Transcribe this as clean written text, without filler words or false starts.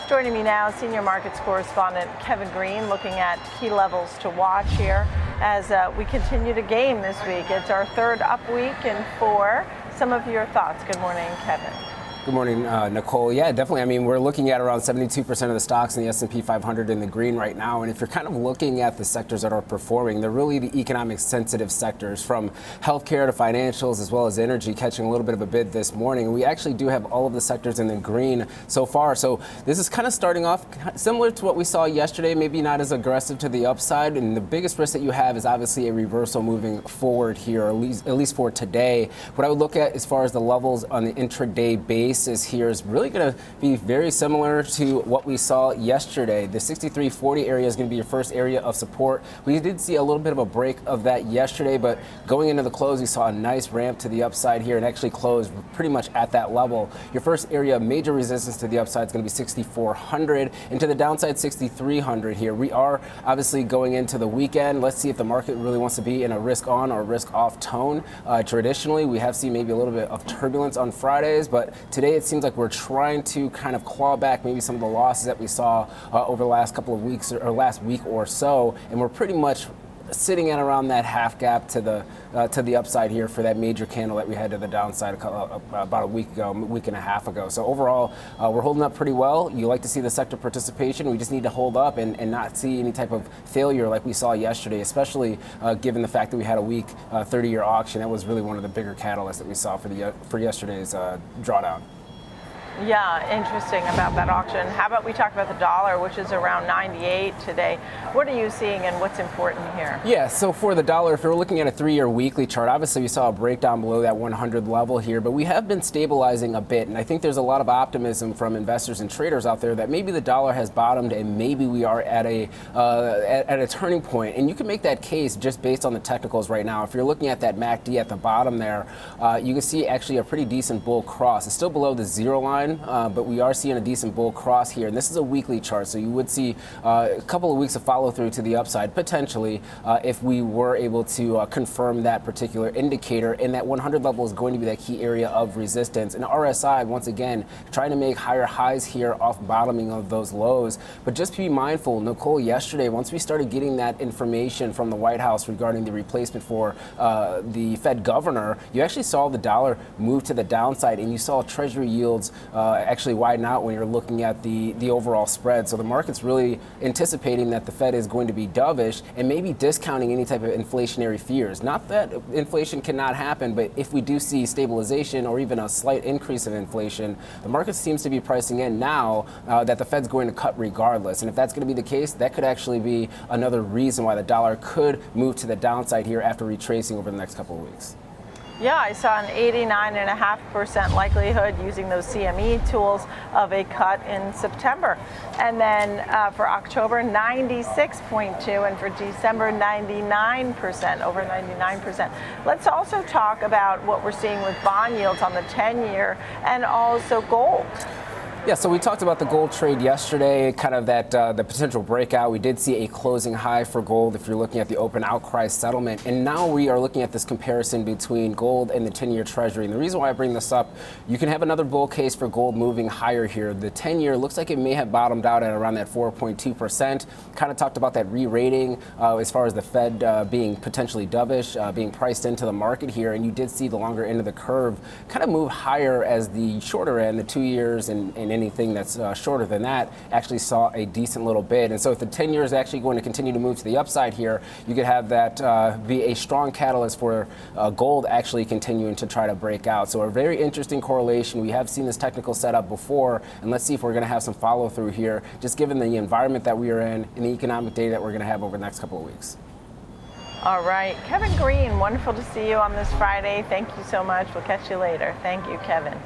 Joining me now, senior markets correspondent Kevin Green, looking at key levels to watch here as we continue to game this week. It's our third up week in 4. Some of your thoughts. Good morning, Kevin. Good morning, Nicole. Yeah, definitely. I mean, we're looking at around 72% of the stocks in the S&P 500 in the green right now. And if you're kind of looking at the sectors that are performing, they're really the economic sensitive sectors, from healthcare to financials as well as energy, catching a little bit of a bid this morning. And we actually do have all of the sectors in the green so far. So this is kind of starting off similar to what we saw yesterday, maybe not as aggressive to the upside. And the biggest risk that you have is obviously a reversal moving forward here, at least for today. What I would look at as far as the levels on the intraday base here is really going to be very similar to what we saw yesterday. The 63.40 area is going to be your first area of support. We did see a little bit of a break of that yesterday, but going into the close, we saw a nice ramp to the upside here and actually closed pretty much at that level. Your first area of major resistance to the upside is going to be 6,400, and to the downside 6,300 here. We are obviously going into the weekend. Let's see if the market really wants to be in a risk on or risk off tone. Traditionally, we have seen maybe a little bit of turbulence on Fridays, but today it seems like we're trying to kind of claw back maybe some of the losses that we saw over the last couple of weeks or last week or so, and we're pretty much sitting at around that half gap to the upside here for that major candle that we had to the downside about a week and a half ago. So overall, we're holding up pretty well. You like to see the sector participation. We just need to hold up and not see any type of failure like we saw yesterday, especially given the fact that we had a weak 30-year auction. That was really one of the bigger catalysts that we saw for yesterday's drawdown. Yeah, interesting about that auction. How about we talk about the dollar, which is around 98 today. What are you seeing and what's important here? Yeah, so for the dollar, if you're looking at a 3-year weekly chart, obviously we saw a breakdown below that 100 level here, but we have been stabilizing a bit. And I think there's a lot of optimism from investors and traders out there that maybe the dollar has bottomed and maybe we are at a turning point. And you can make that case just based on the technicals right now. If you're looking at that MACD at the bottom there, you can see actually a pretty decent bull cross. It's still below the zero line. But we are seeing a decent bull cross here. And this is a weekly chart, so you would see a couple of weeks of follow through to the upside, potentially, if we were able to confirm that particular indicator. And that 100 level is going to be that key area of resistance. And RSI, once again, trying to make higher highs here off bottoming of those lows. But just be mindful, Nicole, yesterday, once we started getting that information from the White House regarding the replacement for the Fed governor, you actually saw the dollar move to the downside, and you saw Treasury yields actually widen out when you're looking at the overall spread. So the market's really anticipating that the Fed is going to be dovish and maybe discounting any type of inflationary fears. Not that inflation cannot happen, but if we do see stabilization or even a slight increase in inflation, the market seems to be pricing in now that the Fed's going to cut regardless. And if that's going to be the case, that could actually be another reason why the dollar could move to the downside here after retracing over the next couple of weeks. Yeah, I saw an 89.5% likelihood using those CME tools of a cut in September. And then for October, 96.2, and for December, 99%, over 99%. Let's also talk about what we're seeing with bond yields on the 10-year and also gold. Yeah, so we talked about the gold trade yesterday, kind of that the potential breakout. We did see a closing high for gold if you're looking at the open outcry settlement. And now we are looking at this comparison between gold and the 10-year Treasury. And the reason why I bring this up, you can have another bull case for gold moving higher here. The 10-year looks like it may have bottomed out at around that 4.2%. Kind of talked about that re-rating as far as the Fed being potentially dovish, being priced into the market here. And you did see the longer end of the curve kind of move higher as the shorter end, the 2 years and anything that's shorter than that, actually saw a decent little bid. And so if the 10 year is actually going to continue to move to the upside here, you could have that be a strong catalyst for gold actually continuing to try to break out. So a very interesting correlation. We have seen this technical setup before, and let's see if we're going to have some follow through here, just given the environment that we are in and the economic data that we're going to have over the next couple of weeks. All right. Kevin Green, wonderful to see you on this Friday. Thank you so much. We'll catch you later. Thank you, Kevin.